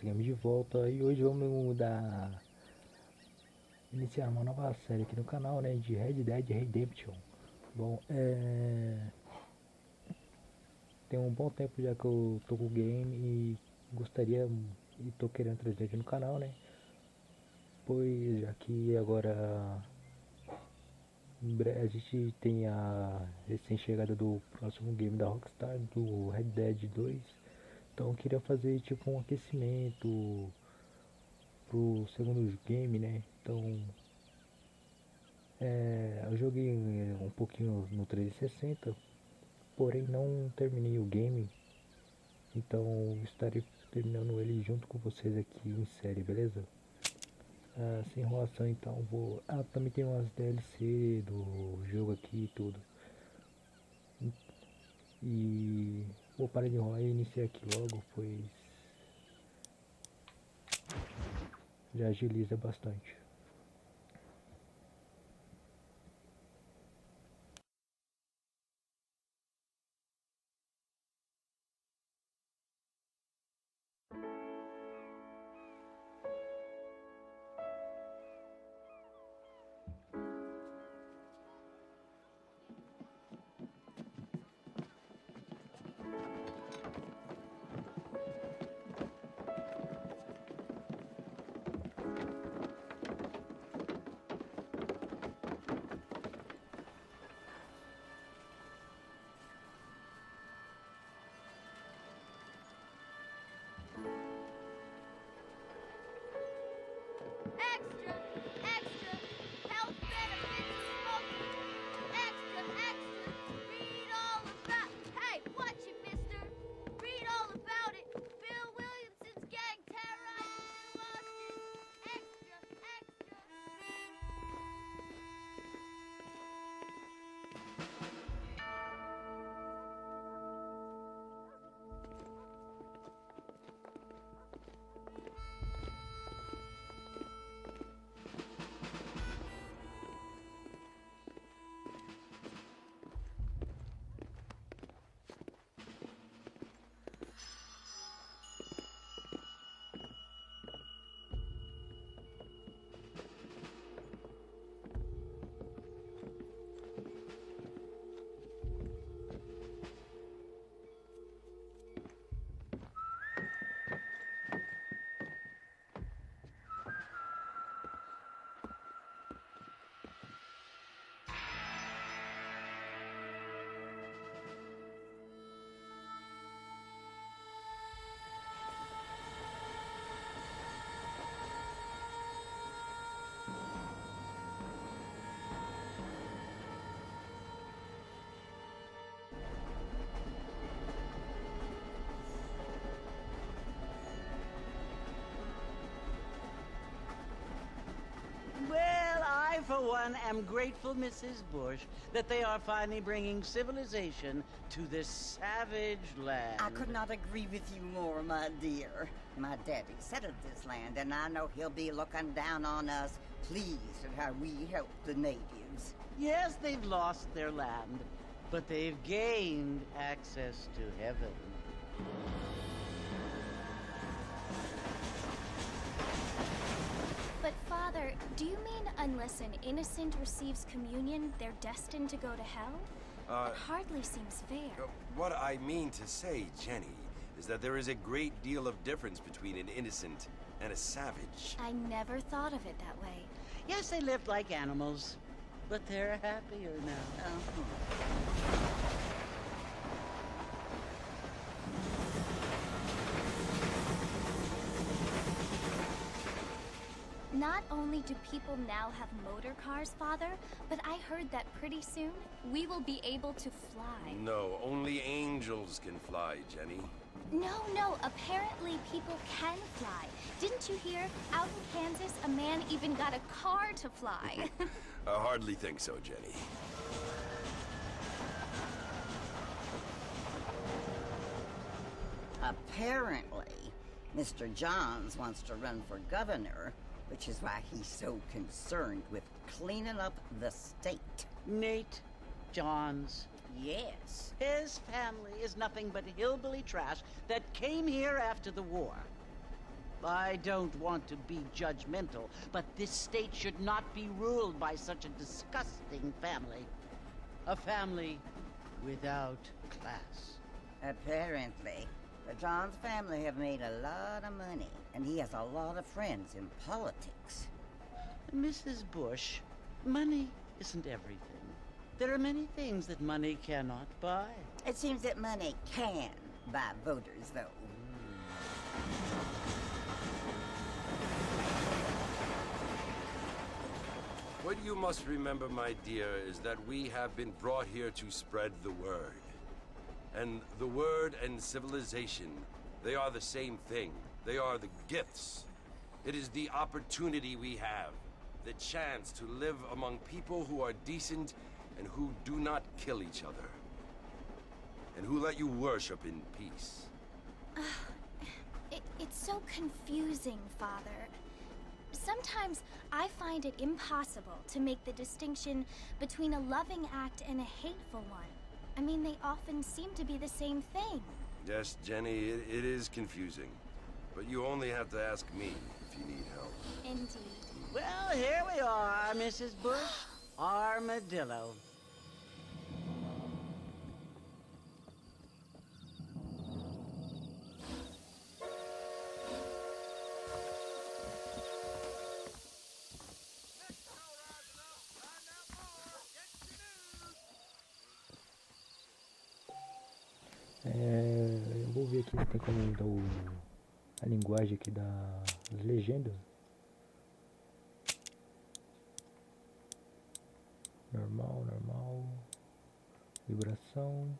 Rockstar Games de volta e hoje vamos iniciar uma nova série aqui no canal, né, de Red Dead Redemption. Bom, tem um bom tempo já que eu tô com o game e gostaria e tô querendo trazer aqui no canal, né, pois já que agora a gente tem a recém-chegada do próximo game da Rockstar, do Red Dead 2. Então eu queria fazer tipo um aquecimento pro segundo game, né? Então eu joguei um pouquinho no 360, porém não terminei o game. Então estarei terminando ele junto com vocês aqui em série, beleza? Sem enrolação, então vou. Também tem umas DLC do jogo aqui e tudo. E vou parar de enrolar e iniciar aqui logo, pois já agiliza bastante. Extra, extra, health benefits of smoking. Extra, extra, read all about. Hey, watch it, mister. Read all about it. Bill Williamson's gang terrorizes Boston. Extra, extra. Well, I, for one, am grateful, Mrs. Bush, that they are finally bringing civilization to this savage land. I could not agree with you more, my dear. My daddy settled this land, and I know he'll be looking down on us, pleased at how we help the natives. Yes, they've lost their land, but they've gained access to heaven. But, Father, do you mean unless an innocent receives communion, they're destined to go to hell? That hardly seems fair. What I mean to say, Jenny, is that there is a great deal of difference between an innocent and a savage. I never thought of it that way. Yes, they lived like animals, but they're happier now. Not only do people now have motor cars, Father, but I heard that pretty soon we will be able to fly. No, only angels can fly, Jenny. No, apparently people can fly. Didn't you hear? Out in Kansas, a man even got a car to fly. I hardly think so, Jenny. Apparently, Mr. Johns wants to run for governor, which is why he's so concerned with cleaning up the state. Nate Johns. Yes. His family is nothing but hillbilly trash that came here after the war. I don't want to be judgmental, but this state should not be ruled by such a disgusting family. A family without class. Apparently. But John's family have made a lot of money, and he has a lot of friends in politics. Mrs. Bush, money isn't everything. There are many things that money cannot buy. It seems that money can buy voters, though. What you must remember, my dear, is that we have been brought here to spread the word. And the word and civilization, they are the same thing. They are the gifts. It is the opportunity we have, the chance to live among people who are decent and who do not kill each other. And who let you worship in peace. It's so confusing, Father. Sometimes I find it impossible to make the distinction between a loving act and a hateful one. I mean, they often seem to be the same thing. Yes, Jenny, it is confusing. But you only have to ask me if you need help. Indeed. Well, here we are, Mrs. Bush. Armadillo. Eu vou ver aqui se tem como mudar a linguagem aqui das legendas. Normal. Vibração.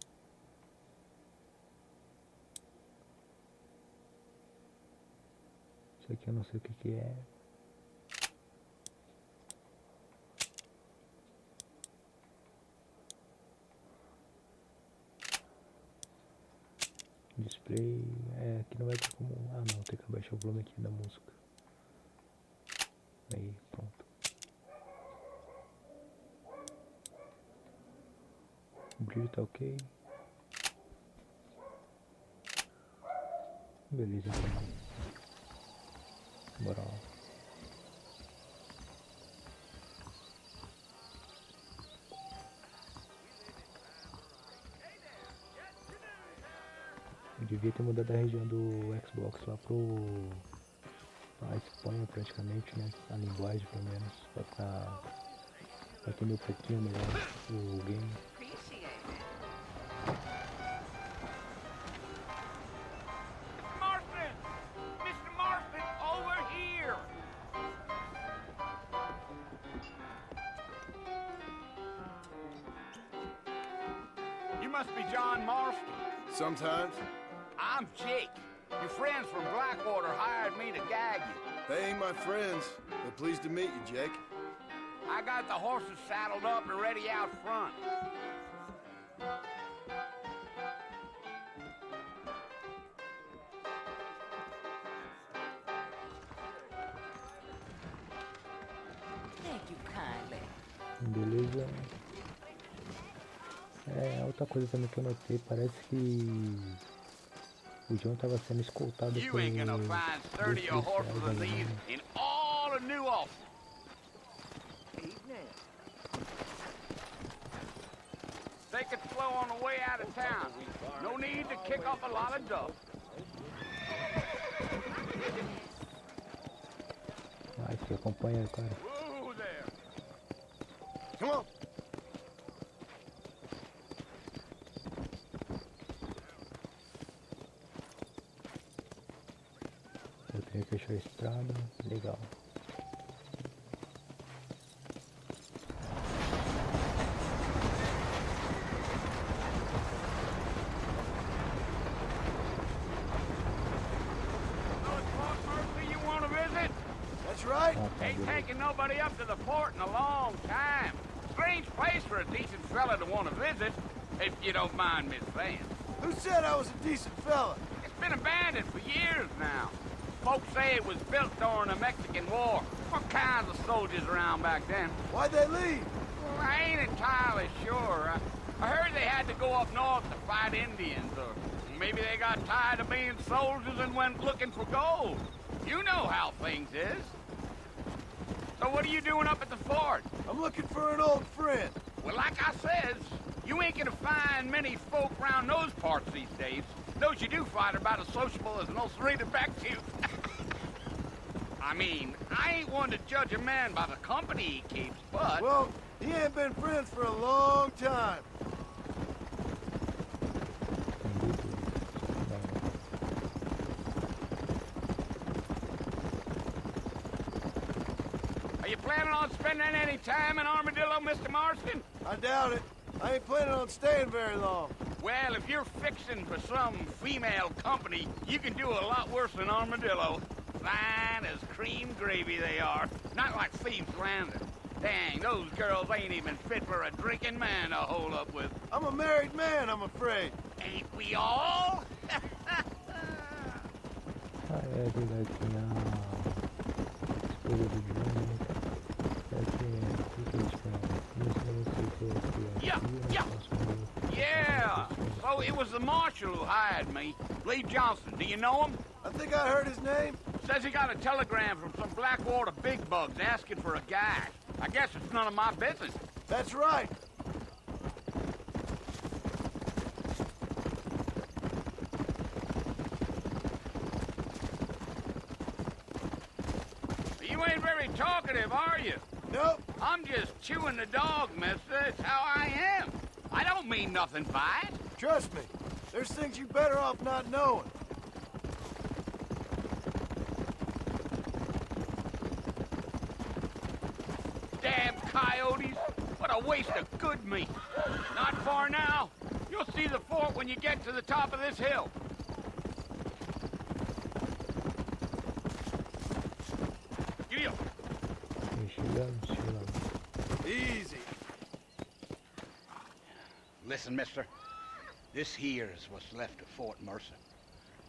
Isso aqui eu não sei o que é. Display, aqui não vai ter como, não, tem que abaixar o volume aqui da música. Aí, pronto. O brilho tá ok. Beleza, então. Bora lá. Eu devia ter mudado a região do Xbox lá pra Espanha praticamente, né? A linguagem pelo menos, pra entender um pouquinho melhor o game. Marston! Mr. Marston, over here! You must be John Marston. Sometimes. I'm Jake. Your friends from Blackwater hired me to gag you. They ain't my friends. They're pleased to meet you, Jake. I got the horses saddled up and ready out front. Thank you kindly. Beleza. Outra coisa também que eu notei, parece que o John tava sendo escoltado You por ain't gonna find sturdier horses than these in all of New Ulster. Take it slow on the way out of town. No need to kick up a lot of dust. Ai, que acompanha, cara. Whoa there. Come on. Eu tenho que fechar a estrada. Legal. That's right. Ain't taking nobody up to the fort in a long time. Strange place for a decent fella to want to visit, if you don't mind me saying. Who said I was a decent fella? It's been abandoned for years now. Folks say it was built during the Mexican War. All kinds of soldiers around back then. Why'd they leave? Well, I ain't entirely sure. I heard they had to go up north to fight Indians, or maybe they got tired of being soldiers and went looking for gold. You know how things is. So what are you doing up at the fort? I'm looking for an old friend. Well, like I says, you ain't gonna find many folk round those parts these days. Those you do find are about as sociable as an old serrated back tooth. I mean, I ain't one to judge a man by the company he keeps, but... Well, he ain't been friends for a long time. Are you planning on spending any time in Armadillo, Mr. Marston? I doubt it. I ain't planning on staying very long. Well, if you're fixing for some female company, you can do a lot worse than Armadillo. Fine as cream gravy they are. Not like Thieves Landing. Dang, those girls ain't even fit for a drinking man to hole up with. I'm a married man, I'm afraid. Ain't we all? Ah, é verdade, tem a esposa do John, né? Yeah. So it was the marshal who hired me. Lee Johnson. Do you know him? I think I heard his name. Says he got a telegram from some Blackwater big bugs asking for a guy. I guess it's none of my business. That's right. You ain't very talkative, are you? Nope. I'm just chewing the dog, mister. It's how I am. I don't mean nothing by it. Trust me. There's things you better off not knowing. Damn coyotes. What a waste of good meat. Not far now. You'll see the fort when you get to the top of this hill. Giddy up. Easy. Listen, mister. This here is what's left of Fort Mercer.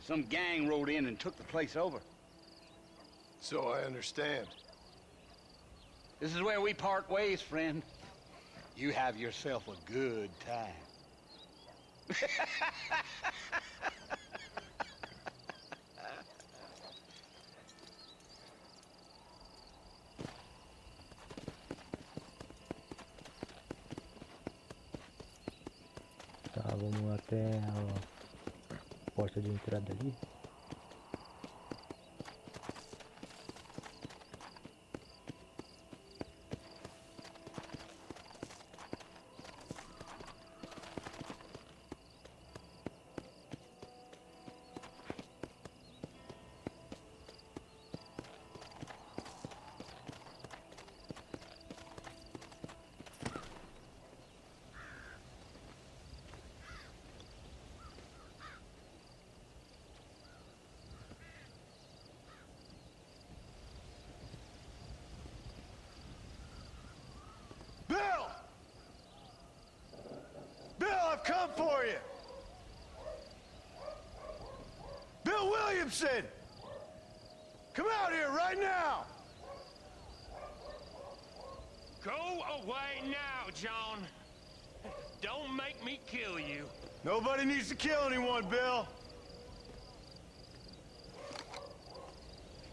Some gang rode in and took the place over. So I understand. This is where we part ways, friend. You have yourself a good time. Tá, vamos até a porta de entrada ali. Bill! Bill, I've come for you! Bill Williamson! Come out here right now! Go away now, John. Don't make me kill you. Nobody needs to kill anyone, Bill.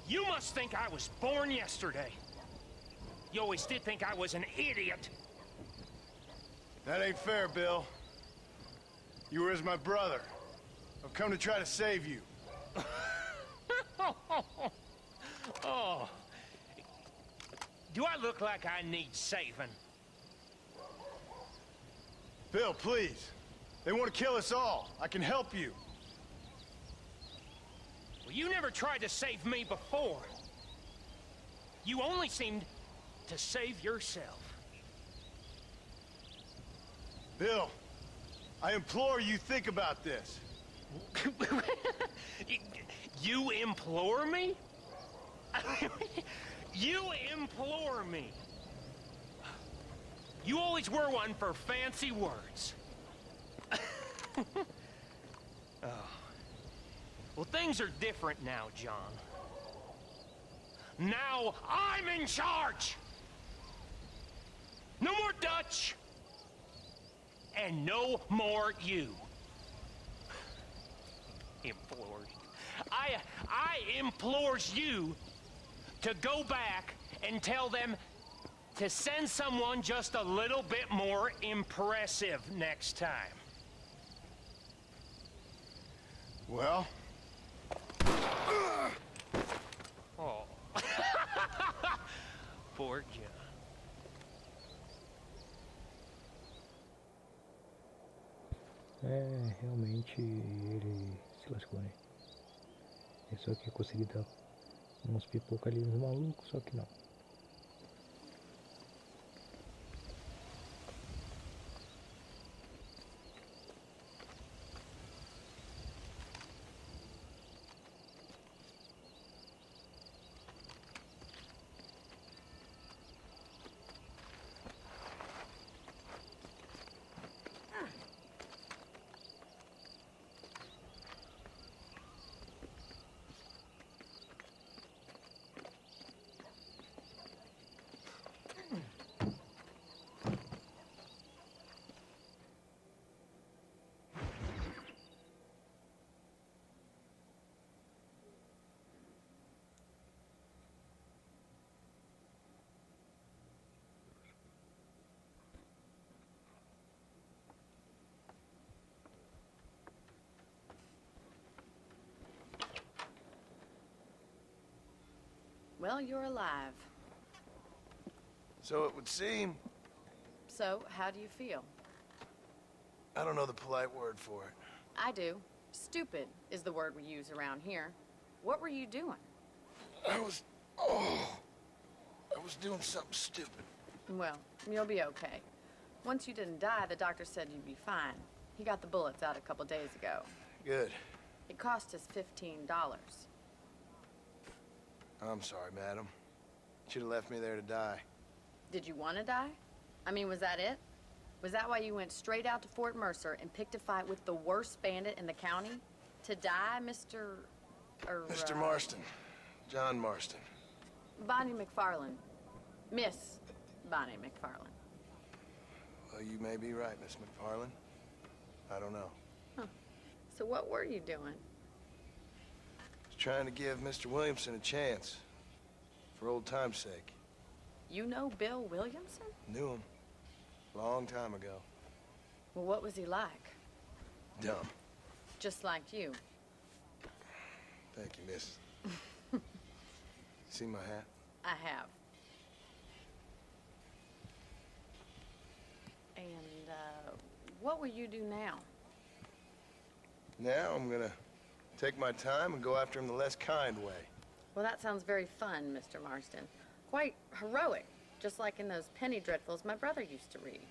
You must think I was born yesterday. You always did think I was an idiot. That ain't fair, Bill. You were as my brother. I've come to try to save you. Oh. Do I look like I need saving? Bill, please. They want to kill us all. I can help you. Well, you never tried to save me before. You only seemed to save yourself. Bill, I implore you think about this. You implore me? You implore me. You always were one for fancy words. Oh. Well, things are different now, John. Now I'm in charge! No more Dutch! And no more you. Implored. I implores you to go back and tell them to send someone just a little bit more impressive next time. Well? Oh. Poor John. É, realmente ele se lascou, né? É só que eu consegui dar uns pipoca ali nos malucos, só que não. Well, you're alive. So it would seem. So, how do you feel? I don't know the polite word for it. I do. Stupid is the word we use around here. What were you doing? I was doing something stupid. Well, you'll be okay. Once you didn't die, the doctor said you'd be fine. He got the bullets out a couple days ago. Good. It cost us $15. I'm sorry, madam. Should have left me there to die. Did you want to die? I mean, was that it? Was that why you went straight out to Fort Mercer and picked a fight with the worst bandit in the county? To die, Mr. Mr. Marston. John Marston. Bonnie McFarland. Miss Bonnie McFarland. Well, you may be right, Miss McFarland. I don't know. Huh. So what were you doing? Trying to give Mr. Williamson a chance. For old time's sake. You know Bill Williamson? Knew him. Long time ago. Well, what was he like? Dumb. Just like you. Thank you, miss. See my hat? I have. And, what will you do now? Now I'm gonna take my time and go after him the less kind way. Well, that sounds very fun, Mr. Marston. Quite heroic, just like in those penny dreadfuls my brother used to read.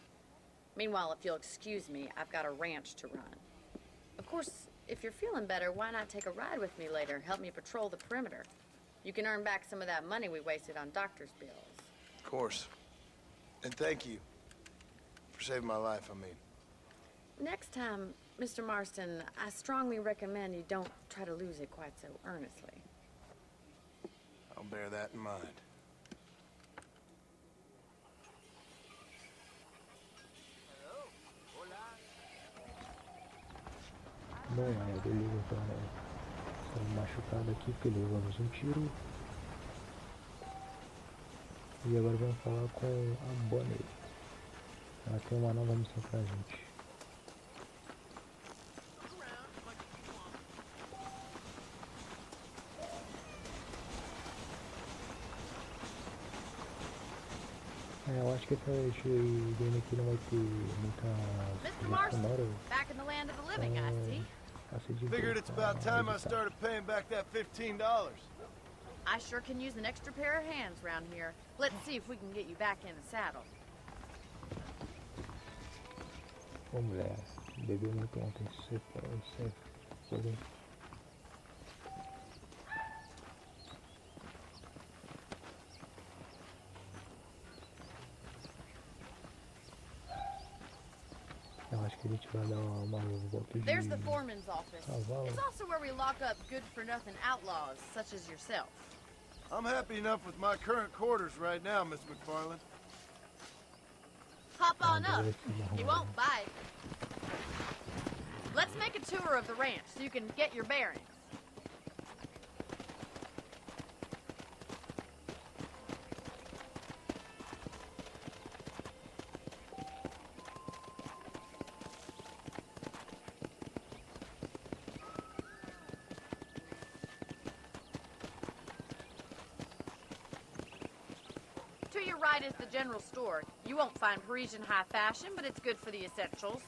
Meanwhile, if you'll excuse me, I've got a ranch to run. Of course, if you're feeling better, why not take a ride with me later? Help me patrol the perimeter. You can earn back some of that money we wasted on doctor's bills. Of course. And thank you for saving my life, I mean. Next time, Mr. Marston, I strongly recommend you don't try to lose it quite so earnestly. I'll bear that in mind. Bom, beleza, então, estamos machucados aqui porque levamos um tiro. E agora vamos falar com a Bonnie. Ela tem uma nova missão pra gente. Eu acho que esse game aqui não vai ter muita Mr. Marston, sonora. back in the land of the living, I see. Figured it's about time I started paying back that $15. I sure can use an extra pair of hands around here. Let's see if we can get you back in the saddle. Ô mulher, bebeu muito ontem, você pode. Eu acho que a gente vai dar uma volta de There's the foreman's office. cavalo. It's also where we lock up good-for-nothing outlaws, such as yourself. I'm happy enough with my current quarters right now, Miss McFarland. Hop on up. He won't bite. Let's make a tour of the ranch so you can get your bearings. right is the general store. You won't find Parisian high fashion, but it's good for the essentials.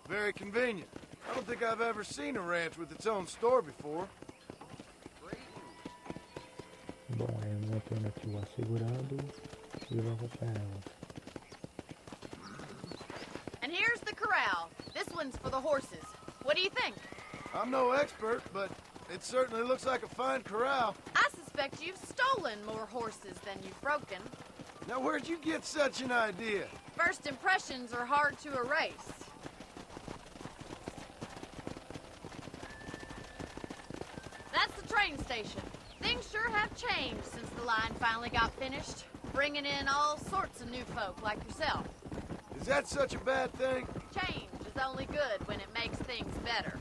Very convenient. I don't think I've ever seen a ranch with its own store before. Bom, eu mantendo aqui o assegurado e vamos pra ela. And here's the corral. This one's for the horses. What do you think? I'm no expert, but it certainly looks like a fine corral. I suspect you've stolen more horses than you've broken. Now, where'd you get such an idea? First impressions are hard to erase. That's the train station. Things sure have changed since the line finally got finished, bringing in all sorts of new folk like yourself. Is that such a bad thing? Change is only good when it makes things better.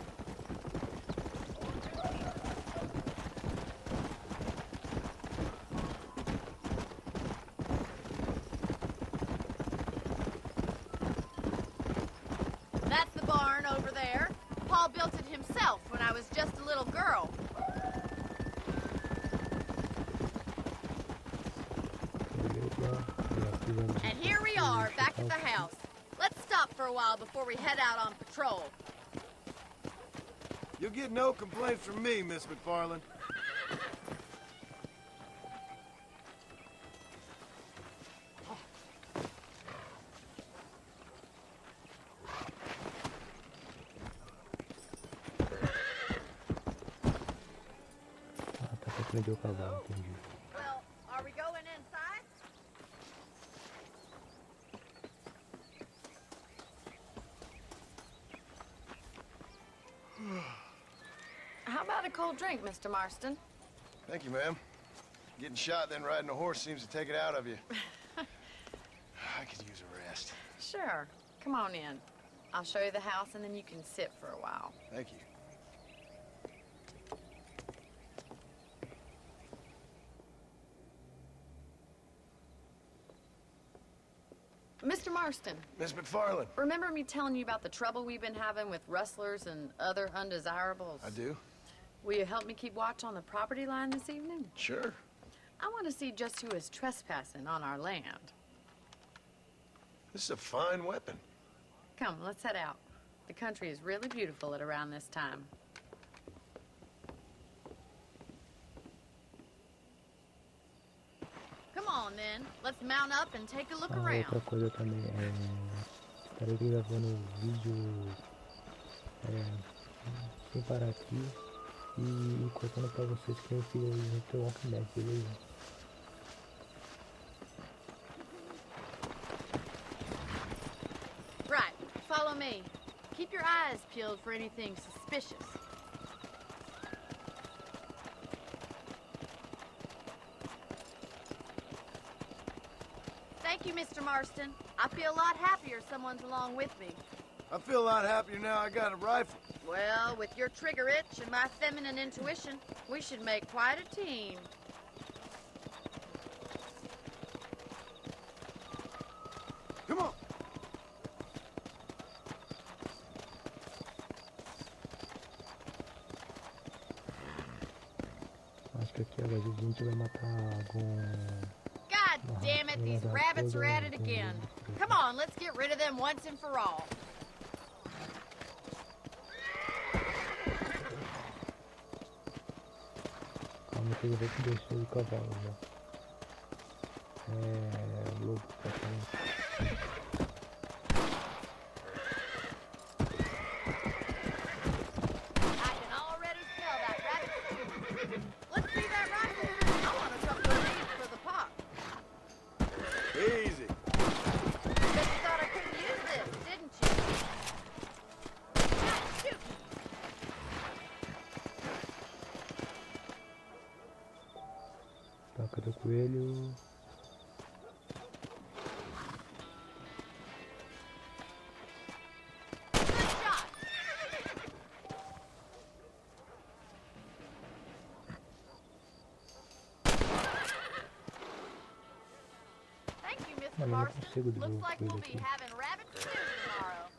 That's the barn over there. Paul built it himself when I was just a little girl. And here we are, back at the house. Let's stop for a while before we head out on patrol. You'll get no complaints from me, Miss McFarland. Ah, tá pra prender o cavalo, entendi. Well, are we going inside? How about a cold drink, Mr. Marston? Thank you, ma'am. Getting shot then riding a horse seems to take it out of you. I could use a rest. Sure. Come on in. I'll show you the house and then you can sit for a while. Thank you. Mr. Marston, Miss McFarland. remember me telling you about the trouble we've been having with rustlers and other undesirables? I do? Will you help me keep watch on the property line this evening? Sure. I want to see just who is trespassing on our land. This is a fine weapon. Come, let's head out. The country is really beautiful at around this time. Come on, then. Let's mount up and take a look Ah, around. outra coisa também é. Estarei gravando vídeo sem parar aqui e contando pra vocês que eu fiz no The Walking Dead, beleza? Right, follow me. Keep your eyes peeled for anything suspicious. Thank you, Mr. Marston. I feel a lot happier someone's along with me. I feel a lot happier now I got a rifle. Well, with your trigger itch and my feminine intuition, we should make quite a team. Come on. Acho que aqui agora a gente vai matar algum. God damn it, these rabbits are at it again. Come on, let's get rid of them once and for all. Calma que eu vou te deixar o cavalo já. Lobo pra frente. I can already smell that rabbit stew. Let's see that rifle. I want a couple of these for the pot. Easy. Bet you thought I couldn't use this, didn't you? God, shoot! Toca do coelho. Good shot. Thank you, Mr. Olha, eu não Marston. consigo Looks devolver like coelho we'll be aqui. having rabbit stew tomorrow.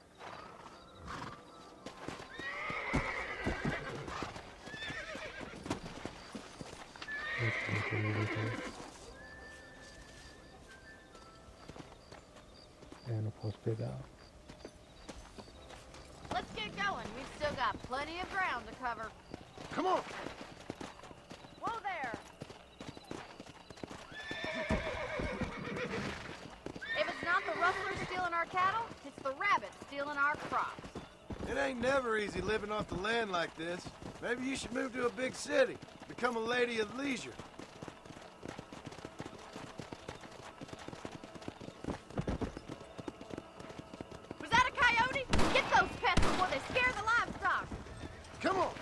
Não posso pegar. Let's get going. We've still got plenty of ground to cover. Come on! Whoa there! If it's not the rustlers stealing our cattle, it's the rabbits stealing our crops. It ain't never easy living off the land like this. Maybe you should move to a big city. Become a lady of leisure. Was that a coyote? Get those pets before they scare the livestock. Come on!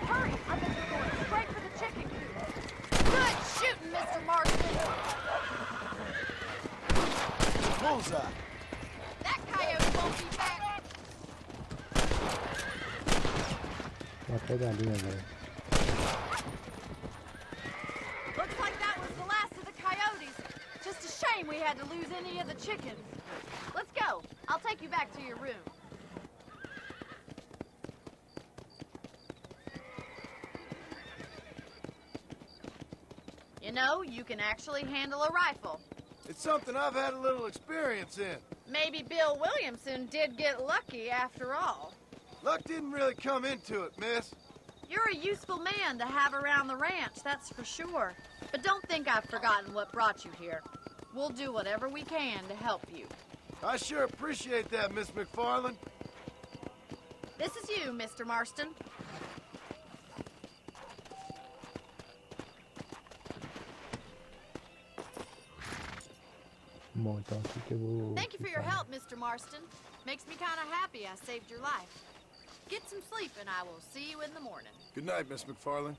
Hurry! I bet you're going straight for the chicken coop. Good shooting, Mr. Marston. Bullseye! That coyote won't be back. Uma pegadinha, velho. Looks like that was the last of the coyotes. Just a shame we had to lose any of the chickens. Let's go. I'll take you back to your room. You know, you can actually handle a rifle. It's something I've had a little experience in. Maybe Bill Williamson did get lucky after all. Luck didn't really come into it, miss. You're a useful man to have around the ranch, that's for sure. But don't think I've forgotten what brought you here. We'll do whatever we can to help you. I sure appreciate that, Miss McFarland. This is you, Mr. Marston. Bom, então aqui que eu vou... Thank you for your help, Mr. Marston. Makes me kind of happy I saved your life. Get some sleep and I will see you in the morning. Good night, Miss McFarland.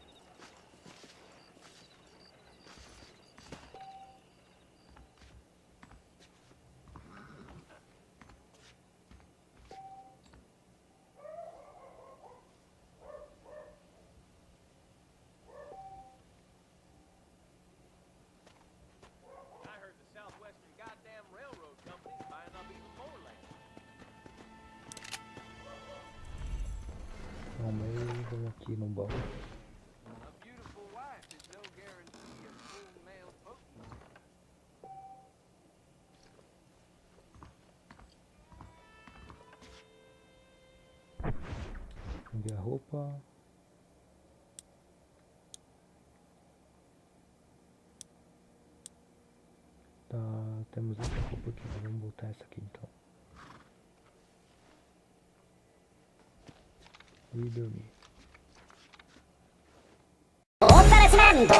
I heard the Southwestern goddamn Railroad Company's buying up even more land. Vamos aqui no baú. A beautiful wife is no guarantee of full male potency. Vamos ver a roupa. Tá, temos essa roupa aqui, vamos botar essa aqui então. E dormir. Oferecimento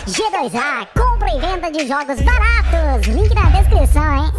G2A. Compra e venda de jogos baratos. Link na descrição, hein?